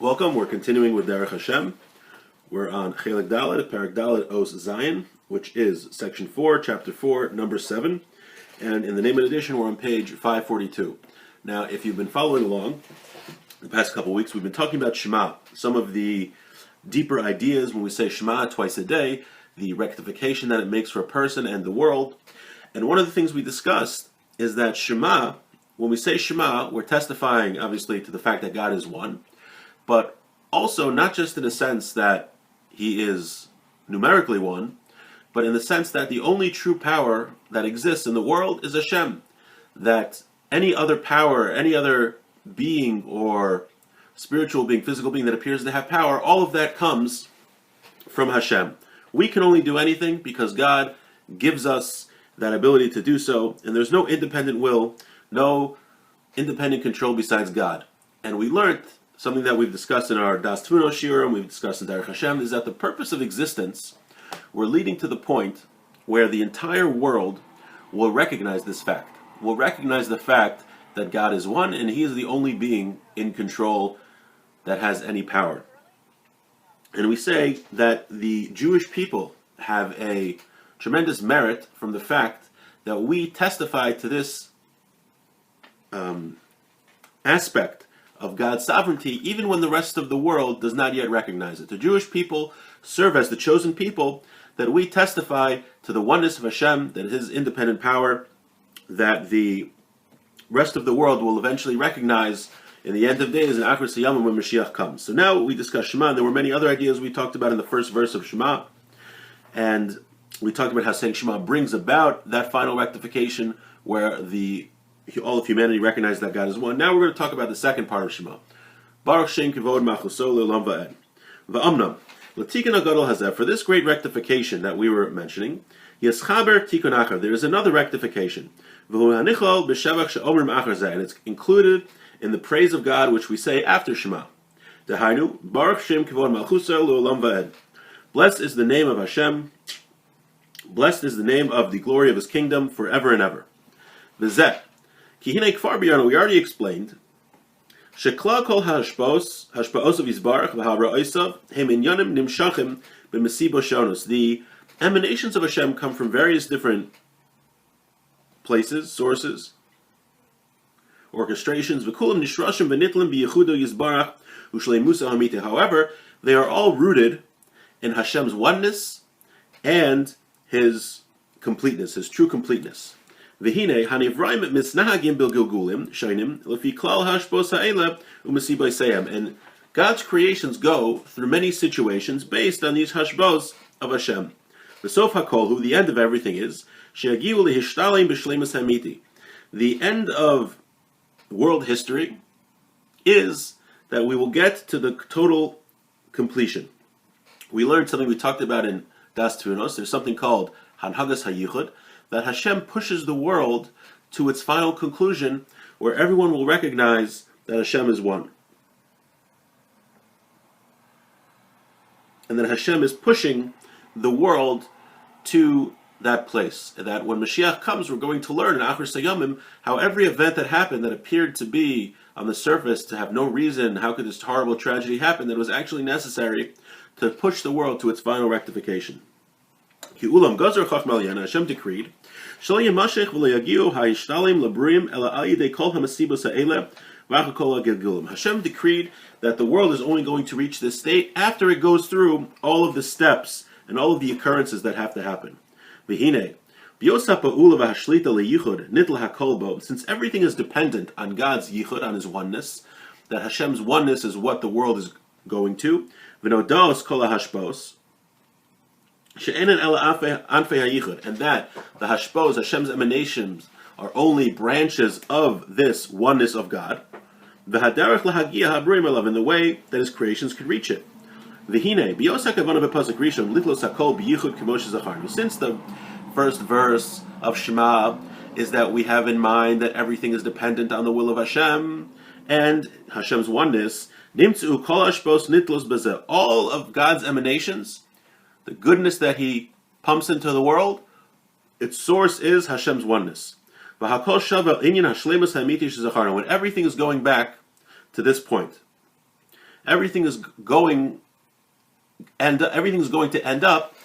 Welcome. We're continuing with Derech Hashem. We're on Chelik Dalet, Parak Dalet Os Zion, which is section 4, chapter 4, number 7. And in the name of edition, we're on page 542. Now, if you've been following along the past couple weeks, we've been talking about Shema, some of the deeper ideas when we say Shema twice a day, the rectification that it makes for a person and the world. And one of the things we discussed is that Shema, when we say Shema, we're testifying, obviously, to the fact that God is one, but also not just in the sense that He is numerically one, but in the sense that the only true power that exists in the world is Hashem. That any other power, any other being or spiritual being, physical being that appears to have power, all of that comes from Hashem. We can only do anything because God gives us that ability to do so, and there's no independent will, no independent control besides God. And we learned something that we've discussed in our Das Tfuno Shira, and we've discussed in Derech Hashem, is that the purpose of existence, we're leading to the point where the entire world will recognize this fact. Will recognize the fact that God is one, and He is the only being in control that has any power. And we say that the Jewish people have a tremendous merit from the fact that we testify to this aspect of God's sovereignty, even when the rest of the world does not yet recognize it. The Jewish people serve as the chosen people, that we testify to the oneness of Hashem, that His independent power, that the rest of the world will eventually recognize in the end of days, in Akhir Siyamim, when Mashiach comes. So now we discuss Shema, and there were many other ideas we talked about in the first verse of Shema, and we talked about how saying Shema brings about that final rectification where all of humanity recognize that God is one. Now we're going to talk about the second part of Shema. Baruch Shem Kivod Machuso Le'olam Va'ed. Va'amnam. L'tikkun hagadol hazeh. For this great rectification that we were mentioning, Yeschaber Tikkun Achar. There is another rectification. V'hu hanichol b'shevach she'omrim achar zeh. And it's included in the praise of God which we say after Shema. Dehainu, Baruch Shem Kivod Machuso Le'olam Va'ed. Blessed is the name of Hashem. Blessed is the name of the glory of His kingdom forever and ever. V'zeh. We already explained Shekla kol hashpaos of Yisbarach v'hara'osav hem inyanim nimshachim b'mesibo shonus. The emanations of Hashem come from various different places, sources, orchestrations. V'kulam nishrashim v'nitlim b'yechudo Yisbarach u'shleimusa hamite. However, they are all rooted in Hashem's oneness and His completeness, His true completeness. V'hine hanivraim misnahagim bilgilgulim shainim lefi klal hashbos ha'ela u'mesibo seyam. And God's creations go through many situations based on these hashbos of Hashem. V'sof hakol, who the end of everything is she'agiu lehishtalim b'shleimus hamiti. The end of world history is that we will get to the total completion. We learned something we talked about in Das Tfunos. There's something called Hanhagas HaYichud, that Hashem pushes the world to its final conclusion where everyone will recognize that Hashem is one. And that Hashem is pushing the world to that place. And that when Mashiach comes, we're going to learn in Akhir Siyamim how every event that happened that appeared to be on the surface to have no reason, how could this horrible tragedy happen, that it was actually necessary to push the world to its final rectification. Hashem decreed Hashem decreed that the world is only going to reach this state after it goes through all of the steps and all of the occurrences that have to happen. Since everything is dependent on God's yichud, on His oneness, that Hashem's oneness is what the world is going to, and that the hashpos, Hashem's emanations, are only branches of this oneness of God, in the way that His creations could reach it. Since the first verse of Shema is that we have in mind that everything is dependent on the will of Hashem and Hashem's oneness, all of God's emanations, the goodness that He pumps into the world, its source is Hashem's oneness. When everything is going back to this point. everything's going to end up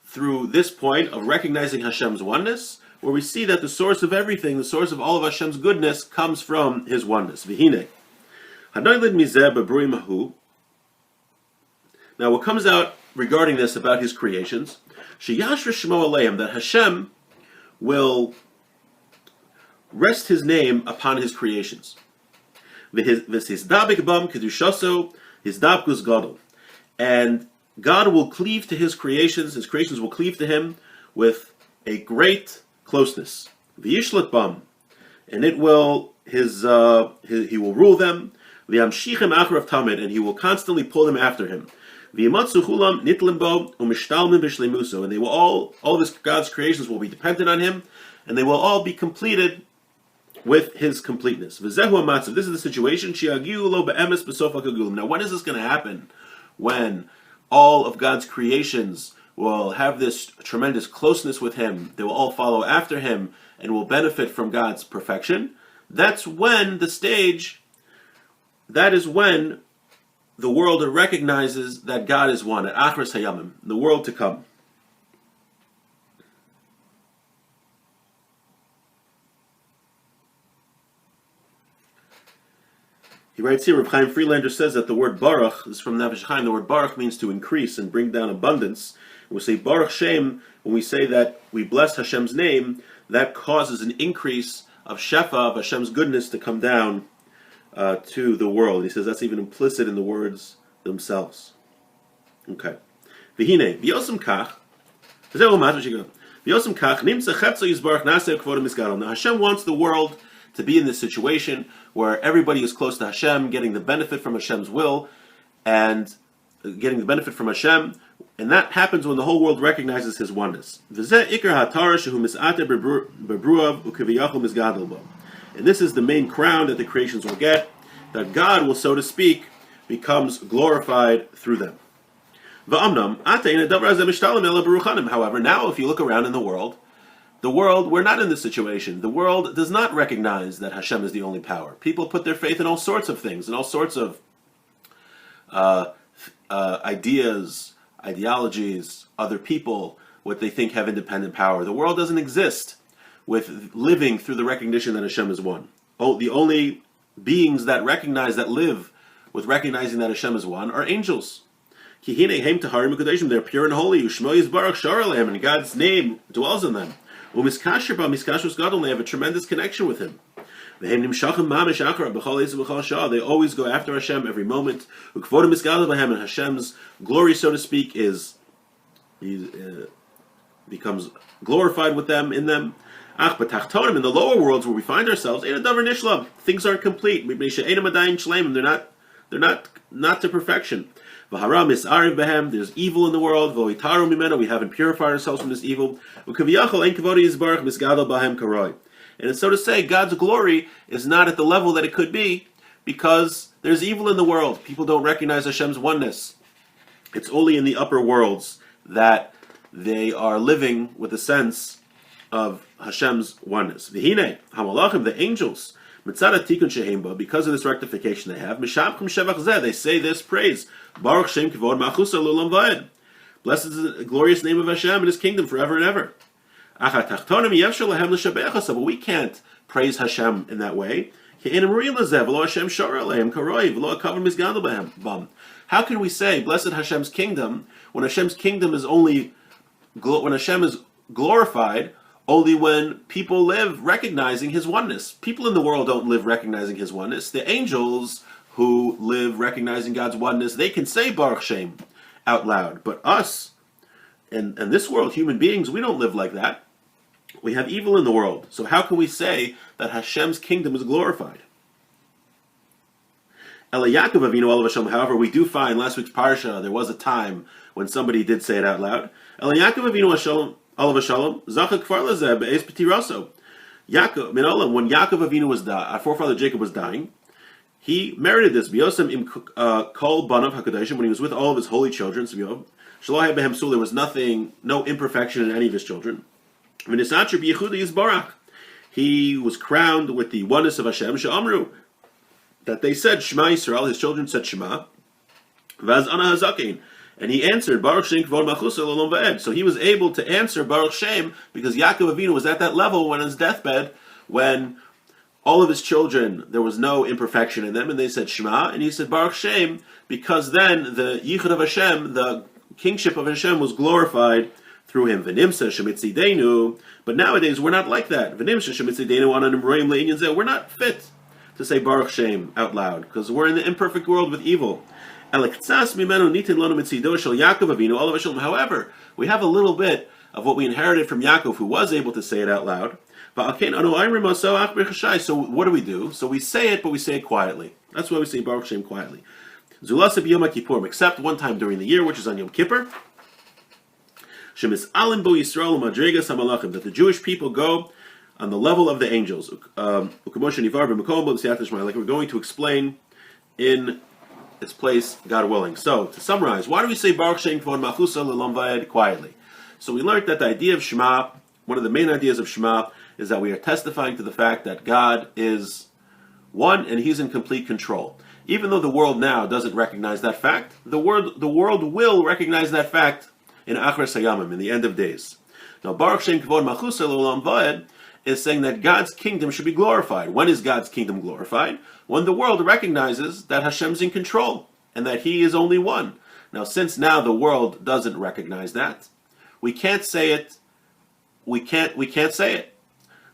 through this point of recognizing Hashem's oneness, where we see that the source of everything, the source of all of Hashem's goodness, comes from His oneness. V'hinei, hanoilid mizeh b'bruim hahu. Now, what comes out regarding this about His creations, sheyashra shemo aleim, that Hashem will rest His name upon His creations. V'hizdabik bam kedushaso hizdabkus gadol, and God will cleave to His creations will cleave to Him with a great closeness. V'yishlat bam, and it will He will rule them. V'yamshichem acharav tamid, and He will constantly pull them after Him. V'yimatzu chulam nitlim bo umishtalmim b'shleimuso, and they will all of God's creations will be dependent on Him, and they will all be completed with His completeness. V'zehu amatzav, this is the situation. She'agiu lo be'emes b'sof ha'kagulim. Now, when is this going to happen? When all of God's creations will have this tremendous closeness with Him, they will all follow after Him, and will benefit from God's perfection. That is when the world recognizes that God is one, at Achras Hayamim, the world to come. He writes here, Reb Chaim Friedlander says that the word Baruch, this is from Nefesh Chaim, the word Baruch means to increase and bring down abundance. And we say Baruch Shem, when we say that we bless Hashem's name, that causes an increase of Shefa, of Hashem's goodness, to come down to the world. He says that's even implicit in the words themselves. Okay. V'hinei, v'yosem kach, v'yosem kach, nimtza chetzo yizbarach naseh kvodim misgadol. Now Hashem wants the world to be in this situation where everybody is close to Hashem, getting the benefit from Hashem's will, and getting the benefit from Hashem, and that happens when the whole world recognizes His oneness. And this is the main crown that the creations will get, that God will, so to speak, becomes glorified through them. However, now if you look around in the world, we're not in this situation. The world does not recognize that Hashem is the only power. People put their faith in all sorts of things, in all sorts of ideas, ideologies, other people, what they think have independent power. The world doesn't exist with living through the recognition that Hashem is one. The only beings that live with recognizing that Hashem is one are angels. They're pure and holy, and God's name dwells in them. They have a tremendous connection with Him. They always go after Hashem every moment. And Hashem's glory, so to speak, becomes glorified with them, in them. In the lower worlds where we find ourselves, things aren't complete. They're not to perfection. There's evil in the world. We haven't purified ourselves from this evil. And it's so to say, God's glory is not at the level that it could be because there's evil in the world. People don't recognize Hashem's oneness. It's only in the upper worlds that they are living with a sense of Hashem's oneness. V'hinei, hamalachim, the angels, because of this rectification they have, they say this praise, Baruch Shem kivod ma'chusa l'olam va'ed. Blessed is the glorious name of Hashem and His kingdom forever and ever. But we can't praise Hashem in that way. How can we say blessed Hashem's kingdom when Hashem's kingdom is when Hashem is glorified only when people live recognizing His oneness? People in the world don't live recognizing His oneness. The angels who live recognizing God's oneness, they can say Baruch Shem out loud. But us, in this world, human beings, we don't live like that. We have evil in the world. So how can we say that Hashem's kingdom is glorified? However, we do find last week's parsha, there was a time when somebody did say it out loud. When Yaakov Avinu was dying, our forefather Jacob was dying, he merited this. When he was with all of his holy children, there was no imperfection in any of his children. He was crowned with the oneness of Hashem. that they said Shema Yisrael, his children said Shema, Vaz Ana Hazakin, and he answered Baruch Shem Kvod Malchusa L'Olam Va'ed. So he was able to answer Baruch Shem because Yaakov Avinu was at that level when on his deathbed, when all of his children, there was no imperfection in them, and they said Shema, and he said Baruch Shem, because then the Yichud of Hashem, the kingship of Hashem, was glorified through him. V'nimsa shemitzidenu, but nowadays we're not like that. V'nimsa shemitzidenu anan imroim le'inyan zeh. We're not fit to say Baruch Shem out loud because we're in the imperfect world with evil. Elektsas mimenu nitin lanu mitzido shel Yaakov Avinu olav hashalom. However, we have a little bit of what we inherited from Yaakov, who was able to say it out loud. So what do? So we say it, but we say it quietly. That's why we say Baruch Shem quietly. Zulasa b'Yom Kippurim, except one time during the year, which is on Yom Kippur. Shemis alim bo Yisrael madregas hamalachim, that the Jewish people go on the level of the angels. Like we're going to explain in its place, God willing. So to summarize, why do we say Baruch Shem Kvod Malchusa L'Olam Va'ed quietly? So we learned that the idea of Shema, one of the main ideas of Shema, is that we are testifying to the fact that God is one and He's in complete control. Even though the world now doesn't recognize that fact, the world will recognize that fact in Achras Hayamim, in the end of days. Now, Baruch Shem Kvod Malchusa L'Olam Va'ed is saying that God's kingdom should be glorified. When is God's kingdom glorified? When the world recognizes that Hashem's in control and that He is only one. Now, since now the world doesn't recognize that, we can't say it. We can't say it.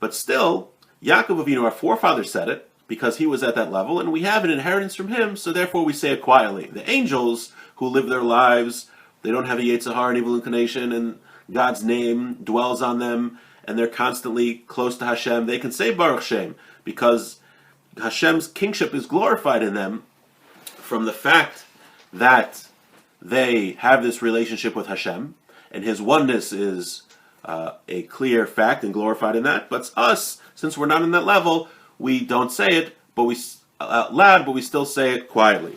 But still, Yaakov Avinu, our forefather, said it because he was at that level, and we have an inheritance from him, so therefore we say it quietly. The angels who live their lives, they don't have a Yetzer Hara, an evil inclination, and God's name dwells on them, and they're constantly close to Hashem. They can say Baruch Shem because Hashem's kingship is glorified in them from the fact that they have this relationship with Hashem, and His oneness is a clear fact and glorified in that. But us, since we're not in that level, we don't say it, but we out loud, but we still say it quietly.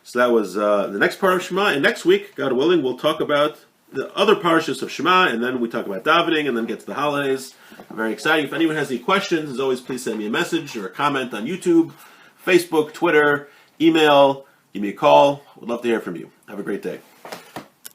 So that was the next part of Shema. And next week, God willing, we'll talk about the other parashas of Shema, and then we talk about davening, and then get to the holidays. Very exciting. If anyone has any questions, as always, please send me a message or a comment on YouTube, Facebook, Twitter, email, give me a call. Would love to hear from you. Have a great day.